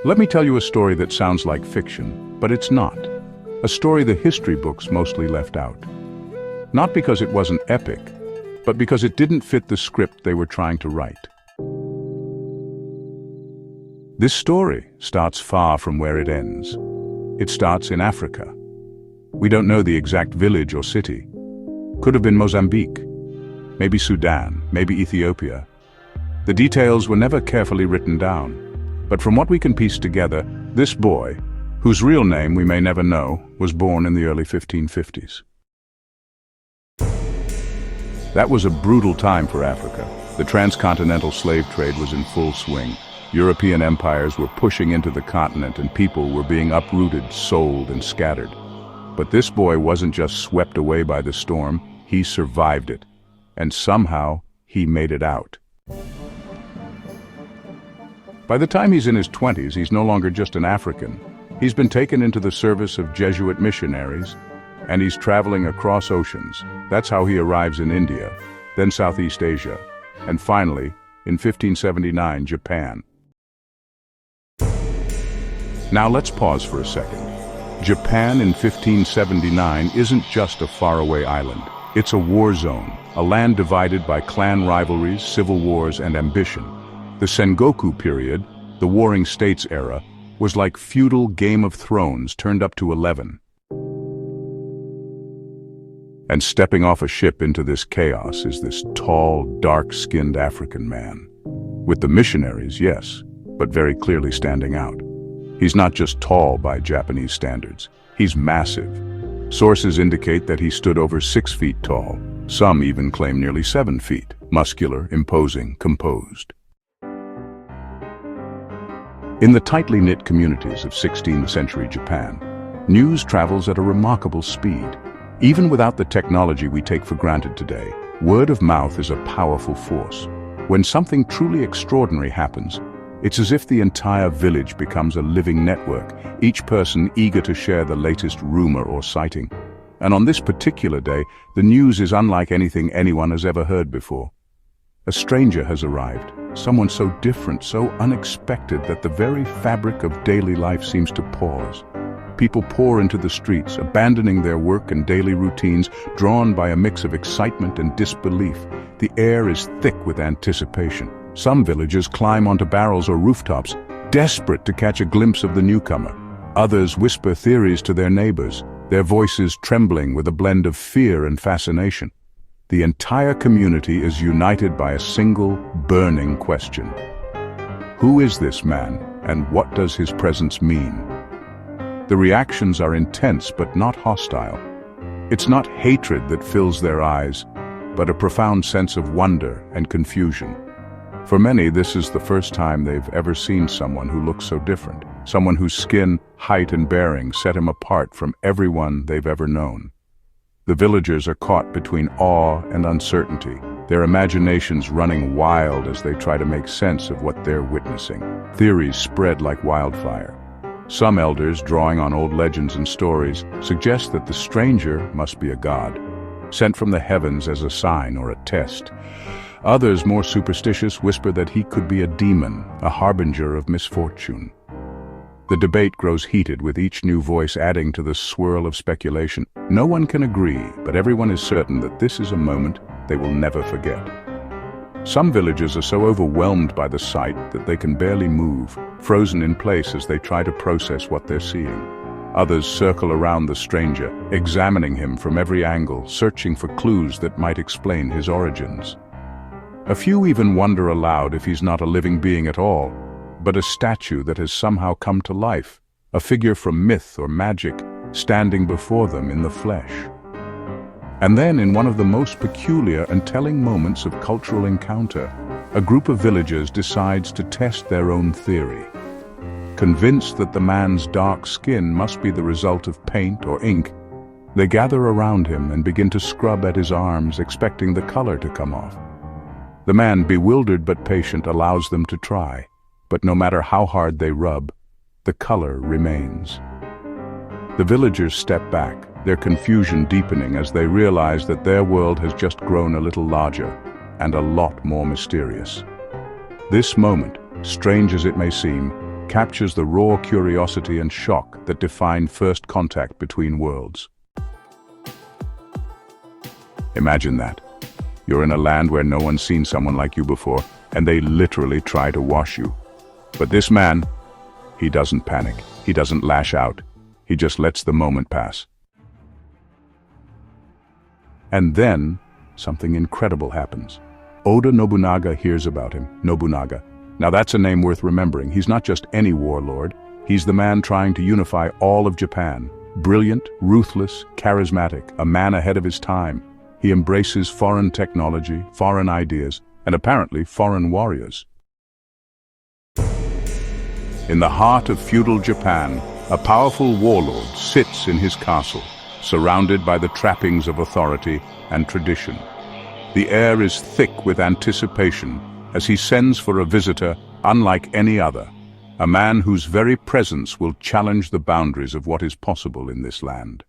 Let me tell you a story that sounds like fiction, but it's not. A story the history books mostly left out. Not because it wasn't epic, but because it didn't fit the script they were trying to write. This story starts far from where it ends. It starts in Africa. We don't know the exact village or city. Could have been Mozambique, maybe Sudan, maybe Ethiopia. The details were never carefully written down. But from what we can piece together, this boy, whose real name we may never know, was born in the early 1550s. That was a brutal time for Africa. The transcontinental slave trade was in full swing. European empires were pushing into the continent and people were being uprooted, sold, and scattered. But this boy wasn't just swept away by the storm, he survived it. And somehow, he made it out. By the time he's in his 20s, he's no longer just an African. He's been taken into the service of Jesuit missionaries, and he's traveling across oceans. That's how he arrives in India, then Southeast Asia, and finally, in 1579, Japan. Now let's pause for a second. Japan in 1579 isn't just a faraway island. It's a war zone, a land divided by clan rivalries, civil wars, and ambition. The Sengoku period, the Warring States era, was like feudal Game of Thrones turned up to 11. And stepping off a ship into this chaos is this tall, dark-skinned African man. With the missionaries, yes, but very clearly standing out. He's not just tall by Japanese standards, he's massive. Sources indicate that he stood over 6 feet tall. Some even claim nearly 7 feet. Muscular, imposing, composed. In the tightly knit communities of 16th century Japan, news travels at a remarkable speed. Even without the technology we take for granted today, word of mouth is a powerful force. When something truly extraordinary happens, it's as if the entire village becomes a living network, each person eager to share the latest rumor or sighting. And on this particular day, the news is unlike anything anyone has ever heard before. A stranger has arrived, someone so different, so unexpected that the very fabric of daily life seems to pause. People pour into the streets, abandoning their work and daily routines, drawn by a mix of excitement and disbelief. The air is thick with anticipation. Some villagers climb onto barrels or rooftops, desperate to catch a glimpse of the newcomer. Others whisper theories to their neighbors, their voices trembling with a blend of fear and fascination. The entire community is united by a single, burning question. Who is this man, and what does his presence mean? The reactions are intense but not hostile. It's not hatred that fills their eyes, but a profound sense of wonder and confusion. For many, this is the first time they've ever seen someone who looks so different, someone whose skin, height, and bearing set him apart from everyone they've ever known. The villagers are caught between awe and uncertainty, their imaginations running wild as they try to make sense of what they're witnessing. Theories spread like wildfire. Some elders, drawing on old legends and stories, suggest that the stranger must be a god, sent from the heavens as a sign or a test. Others, more superstitious, whisper that he could be a demon, a harbinger of misfortune. The debate grows heated, with each new voice adding to the swirl of speculation. No one can agree, but everyone is certain that this is a moment they will never forget. Some villagers are so overwhelmed by the sight that they can barely move, frozen in place as they try to process what they're seeing. Others circle around the stranger, examining him from every angle, searching for clues that might explain his origins. A few even wonder aloud if he's not a living being at all, but a statue that has somehow come to life, a figure from myth or magic standing before them in the flesh. And then, in one of the most peculiar and telling moments of cultural encounter, a group of villagers decides to test their own theory. Convinced that the man's dark skin must be the result of paint or ink, they gather around him and begin to scrub at his arms, expecting the color to come off. The man, bewildered but patient, allows them to try. But no matter how hard they rub, the color remains. The villagers step back, their confusion deepening as they realize that their world has just grown a little larger and a lot more mysterious. This moment, strange as it may seem, captures the raw curiosity and shock that define first contact between worlds. Imagine that. You're in a land where no one's seen someone like you before, and they literally try to wash you. But this man, he doesn't panic. He doesn't lash out. He just lets the moment pass. And then, something incredible happens. Oda Nobunaga hears about him. Nobunaga. Now that's a name worth remembering. He's not just any warlord. He's the man trying to unify all of Japan. Brilliant, ruthless, charismatic, a man ahead of his time. He embraces foreign technology, foreign ideas, and apparently foreign warriors. In the heart of feudal Japan, a powerful warlord sits in his castle, surrounded by the trappings of authority and tradition. The air is thick with anticipation as he sends for a visitor unlike any other, a man whose very presence will challenge the boundaries of what is possible in this land.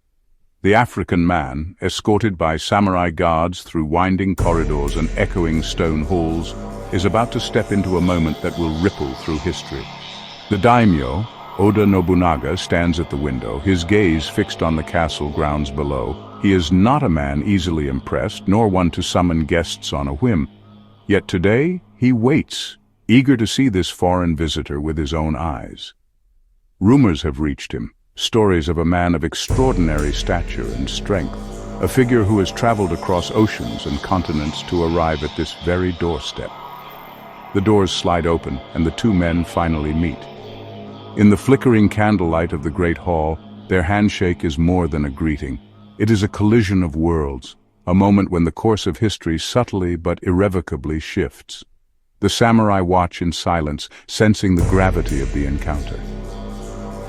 The African man, escorted by samurai guards through winding corridors and echoing stone halls, is about to step into a moment that will ripple through history. The daimyo, Oda Nobunaga, stands at the window, his gaze fixed on the castle grounds below. He is not a man easily impressed, nor one to summon guests on a whim. Yet today, he waits, eager to see this foreign visitor with his own eyes. Rumors have reached him. Stories of a man of extraordinary stature and strength, a figure who has traveled across oceans and continents to arrive at this very doorstep. The doors slide open, and the two men finally meet. In the flickering candlelight of the great hall, their handshake is more than a greeting. It is a collision of worlds, a moment when the course of history subtly but irrevocably shifts. The samurai watch in silence, sensing the gravity of the encounter.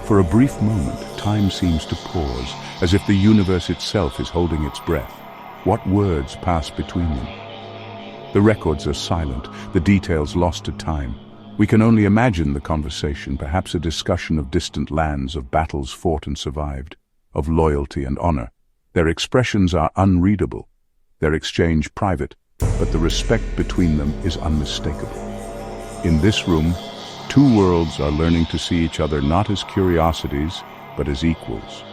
For a brief moment, time seems to pause, as if the universe itself is holding its breath. What words pass between them? The records are silent, the details lost to time. We can only imagine the conversation, perhaps a discussion of distant lands, of battles fought and survived, of loyalty and honor. Their expressions are unreadable, their exchange private, but the respect between them is unmistakable. In this room, two worlds are learning to see each other not as curiosities, but as equals.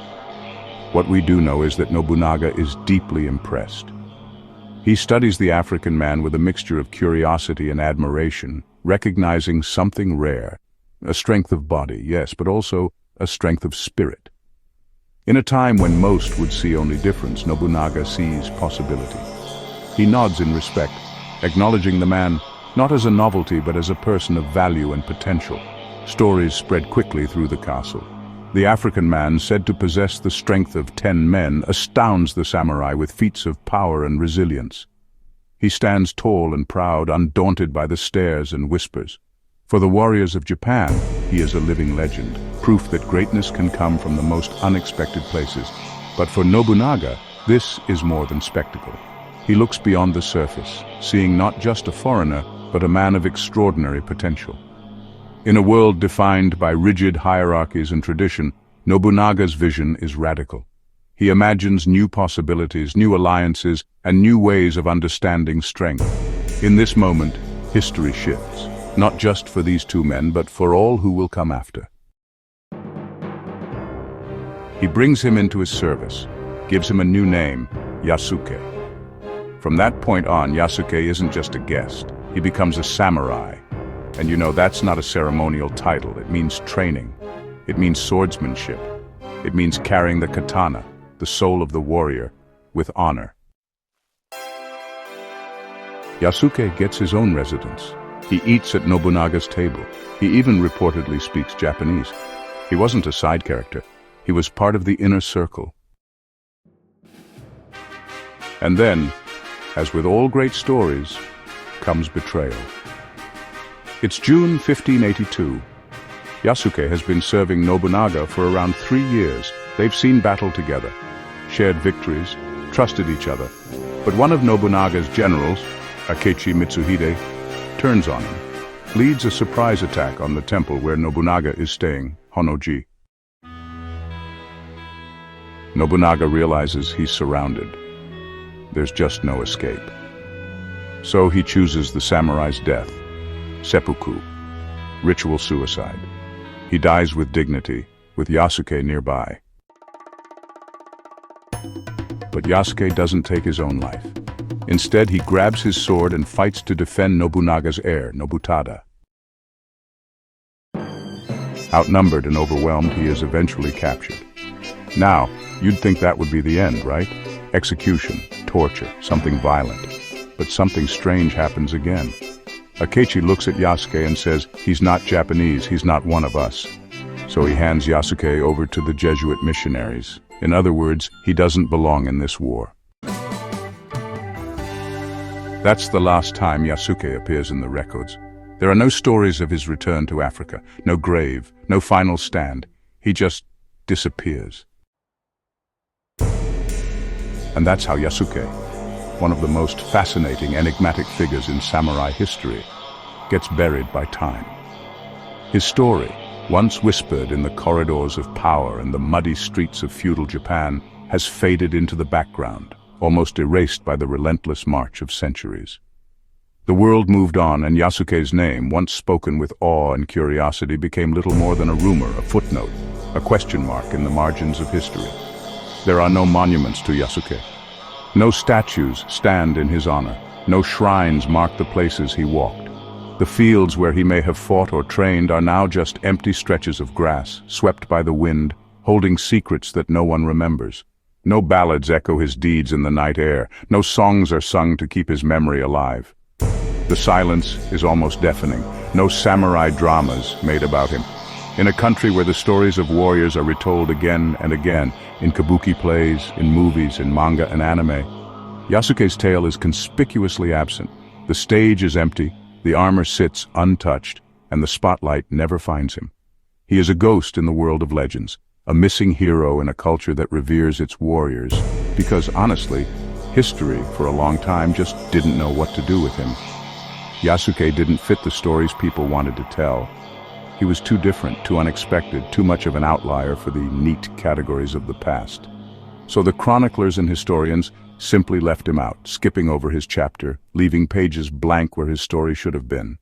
What we do know is that Nobunaga is deeply impressed. He studies the African man with a mixture of curiosity and admiration, recognizing something rare, a strength of body, yes, but also a strength of spirit. In a time when most would see only difference, Nobunaga sees possibility. He nods in respect, acknowledging the man not as a novelty but as a person of value and potential. Stories spread quickly through the castle. The African man, said to possess the strength of 10 men, astounds the samurai with feats of power and resilience. He stands tall and proud, undaunted by the stares and whispers. For the warriors of Japan, he is a living legend, proof that greatness can come from the most unexpected places. But for Nobunaga, this is more than spectacle. He looks beyond the surface, seeing not just a foreigner, but a man of extraordinary potential. In a world defined by rigid hierarchies and tradition, Nobunaga's vision is radical. He imagines new possibilities, new alliances, and new ways of understanding strength. In this moment, history shifts, not just for these two men, but for all who will come after. He brings him into his service, gives him a new name, Yasuke. From that point on, Yasuke isn't just a guest. He becomes a samurai. And you know, that's not a ceremonial title. It means training. It means swordsmanship. It means carrying the katana, the soul of the warrior, with honor. Yasuke gets his own residence. He eats at Nobunaga's table. He even reportedly speaks Japanese. He wasn't a side character. He was part of the inner circle. And then, as with all great stories, comes betrayal. It's June 1582. Yasuke has been serving Nobunaga for around 3 years. They've seen battle together, shared victories, trusted each other. But one of Nobunaga's generals, Akechi Mitsuhide, turns on him, leads a surprise attack on the temple where Nobunaga is staying, Honnoji. Nobunaga realizes he's surrounded. There's just no escape. So he chooses the samurai's death, seppuku, ritual suicide. He dies with dignity, with Yasuke nearby. But Yasuke doesn't take his own life. Instead, he grabs his sword and fights to defend Nobunaga's heir, Nobutada. Outnumbered and overwhelmed, he is eventually captured. Now, you'd think that would be the end, right? Execution, torture, something violent. But something strange happens again. Akechi looks at Yasuke and says, "He's not Japanese, he's not one of us." So he hands Yasuke over to the Jesuit missionaries. In other words, he doesn't belong in this war. That's the last time Yasuke appears in the records. There are no stories of his return to Africa, no grave, no final stand. He just disappears. And that's how Yasuke, one of the most fascinating, enigmatic figures in samurai history, gets buried by time. His story, once whispered in the corridors of power and the muddy streets of feudal Japan, has faded into the background, almost erased by the relentless march of centuries. The world moved on, and Yasuke's name, once spoken with awe and curiosity, became little more than a rumor, a footnote, a question mark in the margins of history. There are no monuments to Yasuke. No statues stand in his honor. No shrines mark the places he walked. The fields where he may have fought or trained are now just empty stretches of grass, swept by the wind, holding secrets that no one remembers. No ballads echo his deeds in the night air. No songs are sung to keep his memory alive. The silence is almost deafening. No samurai dramas made about him. In a country where the stories of warriors are retold again and again, in kabuki plays, in movies, in manga and anime, Yasuke's tale is conspicuously absent. The stage is empty, the armor sits untouched, and the spotlight never finds him. He is a ghost in the world of legends, a missing hero in a culture that reveres its warriors, because honestly, history for a long time just didn't know what to do with him. Yasuke didn't fit the stories people wanted to tell. He was too different, too unexpected, too much of an outlier for the neat categories of the past. So the chroniclers and historians simply left him out, skipping over his chapter, leaving pages blank where his story should have been.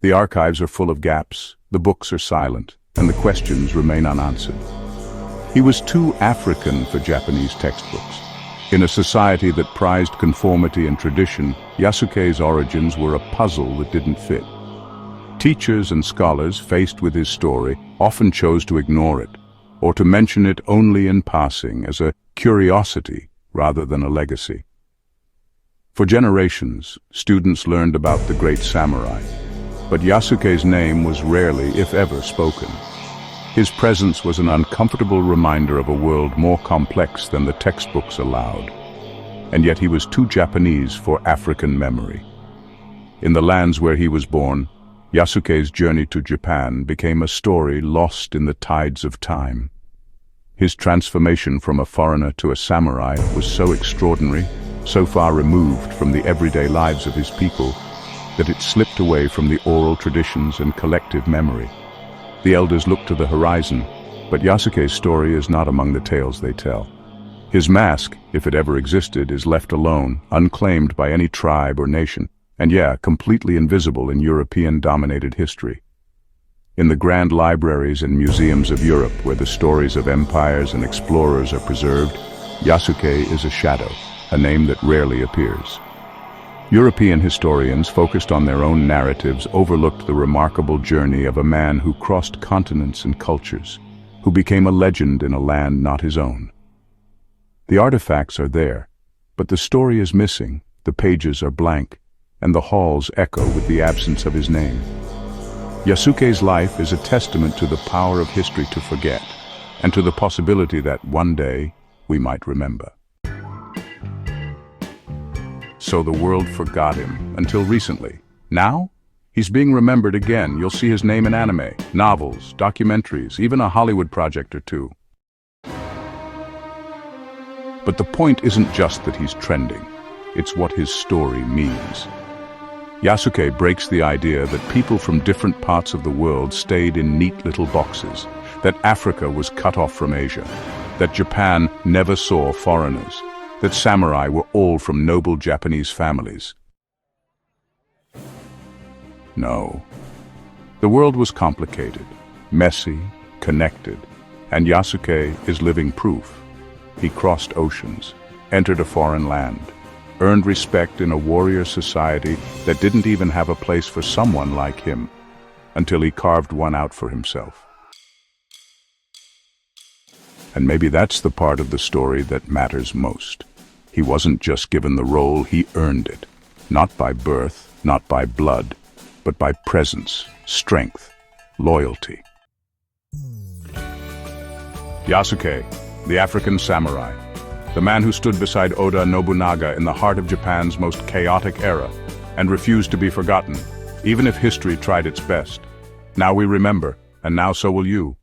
The archives are full of gaps, the books are silent, and the questions remain unanswered. He was too African for Japanese textbooks. In a society that prized conformity and tradition, Yasuke's origins were a puzzle that didn't fit. Teachers and scholars faced with his story often chose to ignore it, or to mention it only in passing as a curiosity rather than a legacy. For generations, students learned about the great samurai, but Yasuke's name was rarely, if ever, spoken. His presence was an uncomfortable reminder of a world more complex than the textbooks allowed. And yet he was too Japanese for African memory. In the lands where he was born, Yasuke's journey to Japan became a story lost in the tides of time. His transformation from a foreigner to a samurai was so extraordinary, so far removed from the everyday lives of his people, that it slipped away from the oral traditions and collective memory. The elders look to the horizon, but Yasuke's story is not among the tales they tell. His mask, if it ever existed, is left alone, unclaimed by any tribe or nation, and completely invisible in European-dominated history. In the grand libraries and museums of Europe, where the stories of empires and explorers are preserved, Yasuke is a shadow, a name that rarely appears. European historians, focused on their own narratives, overlooked the remarkable journey of a man who crossed continents and cultures, who became a legend in a land not his own. The artifacts are there, but the story is missing, the pages are blank, and the halls echo with the absence of his name. Yasuke's life is a testament to the power of history to forget, and to the possibility that one day we might remember. So the world forgot him, until recently. Now, he's being remembered again. You'll see his name in anime, novels, documentaries, even a Hollywood project or two. But the point isn't just that he's trending, it's what his story means. Yasuke breaks the idea that people from different parts of the world stayed in neat little boxes, that Africa was cut off from Asia, that Japan never saw foreigners, that samurai were all from noble Japanese families. No. The world was complicated. messy, connected, and Yasuke is living proof. He crossed oceans, entered a foreign land, earned respect in a warrior society that didn't even have a place for someone like him, until he carved one out for himself. And maybe that's the part of the story that matters most. He wasn't just given the role, he earned it. Not by birth, not by blood, but by presence, strength, loyalty. Yasuke, the African samurai, the man who stood beside Oda Nobunaga in the heart of Japan's most chaotic era and refused to be forgotten, even if history tried its best. Now we remember, and now so will you.